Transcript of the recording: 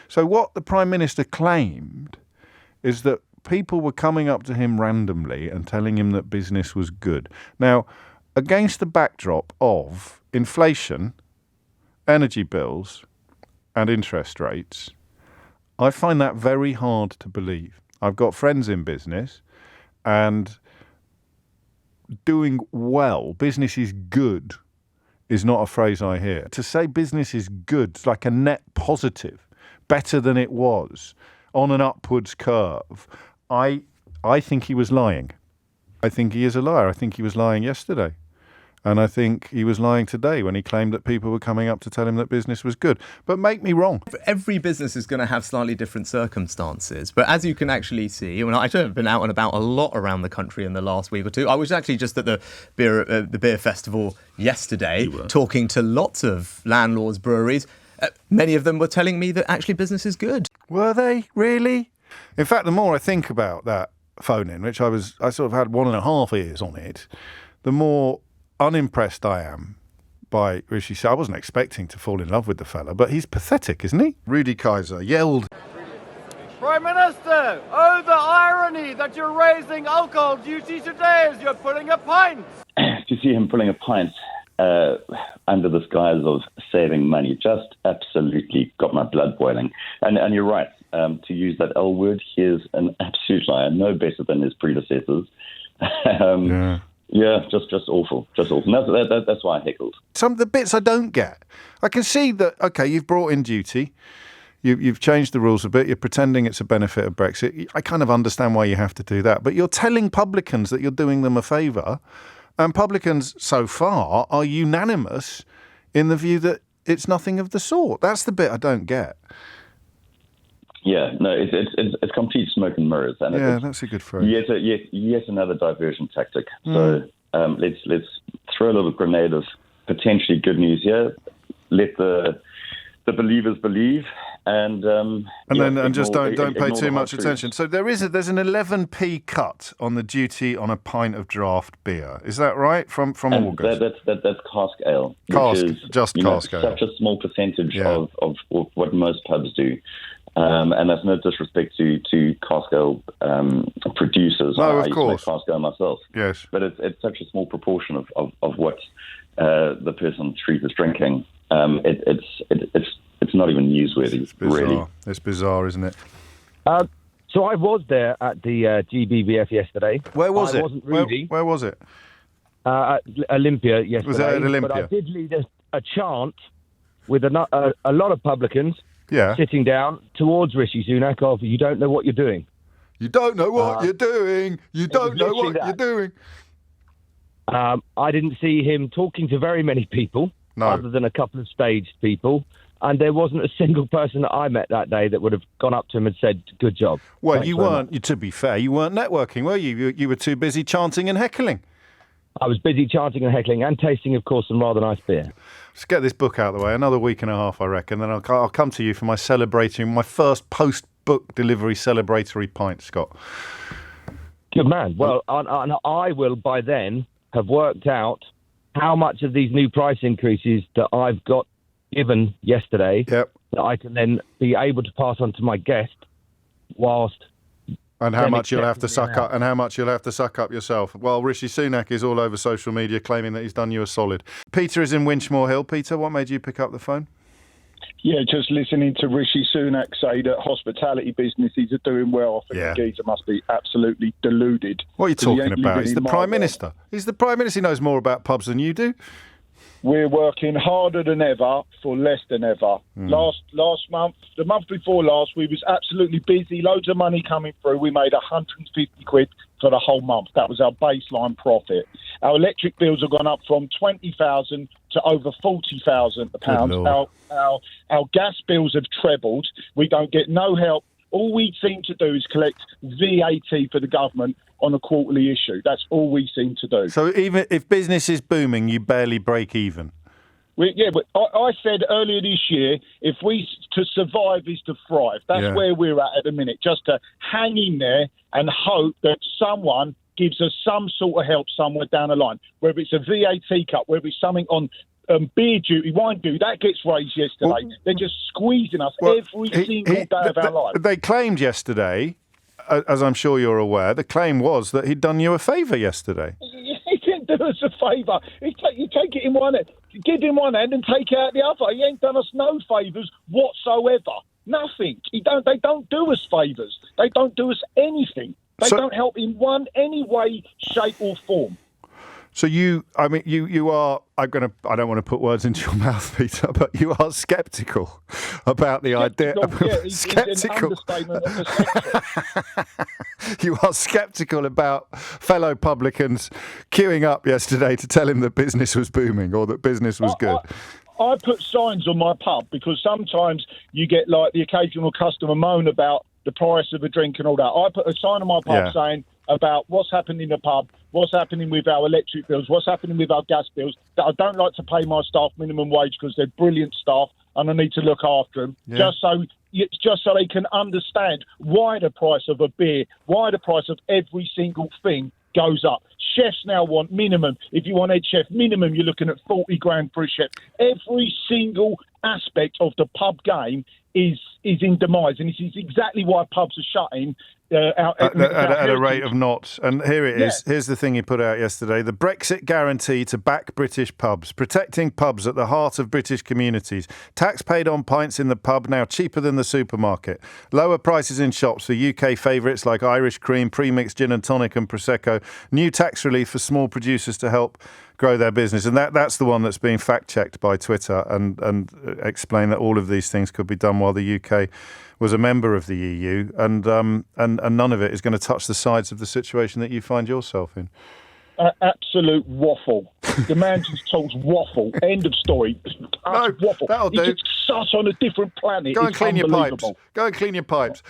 So what the Prime Minister claimed is that people were coming up to him randomly and telling him that business was good. Now, against the backdrop of inflation, energy bills, and interest rates, I find that very hard to believe. I've got friends in business, and doing well, business is good, is not a phrase I hear. To say business is good, like a net positive, better than it was, on an upwards curve, I think he was lying. I think he is a liar. I think he was lying yesterday. And I think he was lying today when he claimed that people were coming up to tell him that business was good. But make me wrong. Every business is going to have slightly different circumstances. But as you can actually see, I have been out and about a lot around the country in the last week or two. I was actually just at the beer festival yesterday, talking to lots of landlords, breweries. Many of them were telling me that actually business is good. Were they? Really? In fact, the more I think about that phone-in, which I sort of had 1.5 ears on it, the more unimpressed I am by Rishi Sunak. I wasn't expecting to fall in love with the fella, but he's pathetic, isn't he? Rudy Kaiser yelled, Prime Minister, oh, the irony that you're raising alcohol duty today as you're pulling a pint. To see him pulling a pint under the guise of saving money just absolutely got my blood boiling. And you're right, to use that L word, he is an absolute liar, no better than his predecessors. Yeah, just awful, just awful. That's why I heckled. Some of the bits I don't get. I can see that, okay, you've brought in duty, you've changed the rules a bit, you're pretending it's a benefit of Brexit. I kind of understand why you have to do that. But you're telling publicans that you're doing them a favour, and publicans so far are unanimous in the view that it's nothing of the sort. That's the bit I don't get. Yeah, no, it's complete smoke and mirrors. And that's a good phrase. Yet another diversion tactic. So let's throw a little grenade of potentially good news here. Let the believers believe, and just don't pay too much attention. So there's an 11p cut on the duty on a pint of draft beer. Is that right? From August. That's cask ale. Cask ale. Such a small percentage of what most pubs do. And that's no disrespect to cask ale producers. No, I of course. used to make cask ale myself. Yes. But it's such a small proportion of what the person on the street is drinking. It's not even newsworthy, it's bizarre. Really. It's bizarre, isn't it? So I was there at the GBBF yesterday. Where was it? Wasn't Rudy. Where was it? At Olympia yesterday. Was it at Olympia? But I did lead a chant with a lot of publicans sitting down towards Rishi Sunak of, you don't know what you're doing. You don't know what you're doing. You don't know what you're doing. I didn't see him talking to very many people, other than a couple of staged people. And there wasn't a single person that I met that day that would have gone up to him and said, good job. Well, you weren't, to be fair, you weren't networking, were you? You were too busy chanting and heckling. I was busy chanting and heckling and tasting, of course, some rather nice beer. Let's get this book out of the way. Another week and a half, I reckon. Then I'll come to you for my first post-book delivery celebratory pint, Scott. Good man. Well, and I will, by then, have worked out how much of these new price increases that I've got given yesterday that I can then be able to pass on to my guest whilst... And how much you'll have to suck up, and how much you'll have to suck up yourself. Well, Rishi Sunak is all over social media claiming that he's done you a solid. Peter is in Winchmore Hill. Peter, what made you pick up the phone? Yeah, just listening to Rishi Sunak say that hospitality businesses are doing well. I think the geezer must be absolutely deluded. What are you talking about? He's the Prime Minister. He's the Prime Minister. He knows more about pubs than you do. We're working harder than ever for less than ever. Last month, the month before last, we was absolutely busy. Loads of money coming through. We made 150 quid for the whole month. That was our baseline profit. Our electric bills have gone up from 20,000 to over 40,000 pounds. Our gas bills have trebled. We don't get no help. All we seem to do is collect VAT for the government on a quarterly issue. That's all we seem to do. So even if business is booming, you barely break even? But I said earlier this year, to survive is to thrive. That's where we're at the minute, just to hang in there and hope that someone gives us some sort of help somewhere down the line, whether it's a VAT cut, whether it's something on beer duty, wine duty, that gets raised yesterday. They're just squeezing us every single day of our life. They claimed yesterday, as I'm sure you're aware, the claim was that he'd done you a favour yesterday. He didn't do us a favour. You take it in one hand, give him one hand and take it out the other. He ain't done us no favours whatsoever. Nothing. They don't do us favours. They don't do us anything. They don't help in any way, shape or form. So you are, I don't want to put words into your mouth, Peter, but you are sceptical about the idea. Sceptical. You are sceptical about fellow publicans queuing up yesterday to tell him that business was booming or that business was good. I put signs on my pub because sometimes you get like the occasional customer moan about the price of a drink and all that. I put a sign on my pub saying about what's happening in the pub, what's happening with our electric bills, what's happening with our gas bills, that I don't like to pay my staff minimum wage because they're brilliant staff and I need to look after them, just so they can understand why the price of a beer, why the price of every single thing goes up. Chefs now want minimum. If you want head chef minimum, you're looking at 40 grand for a chef. Every single aspect of the pub game is in demise, and this is exactly why pubs are shutting at a rate of knots. And here it is. Here's the thing he put out yesterday: the Brexit guarantee to back British pubs, protecting pubs at the heart of British communities. Tax paid on pints in the pub now cheaper than the supermarket. Lower prices in shops for UK favourites like Irish cream, premixed gin and tonic and prosecco. New tax relief for small producers to help grow their business. And that's the one that's being fact-checked by Twitter and explain that all of these things could be done while the UK was a member of the EU, and none of it is going to touch the sides of the situation that you find yourself in. Absolute waffle. The man just talks waffle. End of story. No, waffle. That'll do. He's just such on a different planet. Go and clean your pipes. Go and clean your pipes.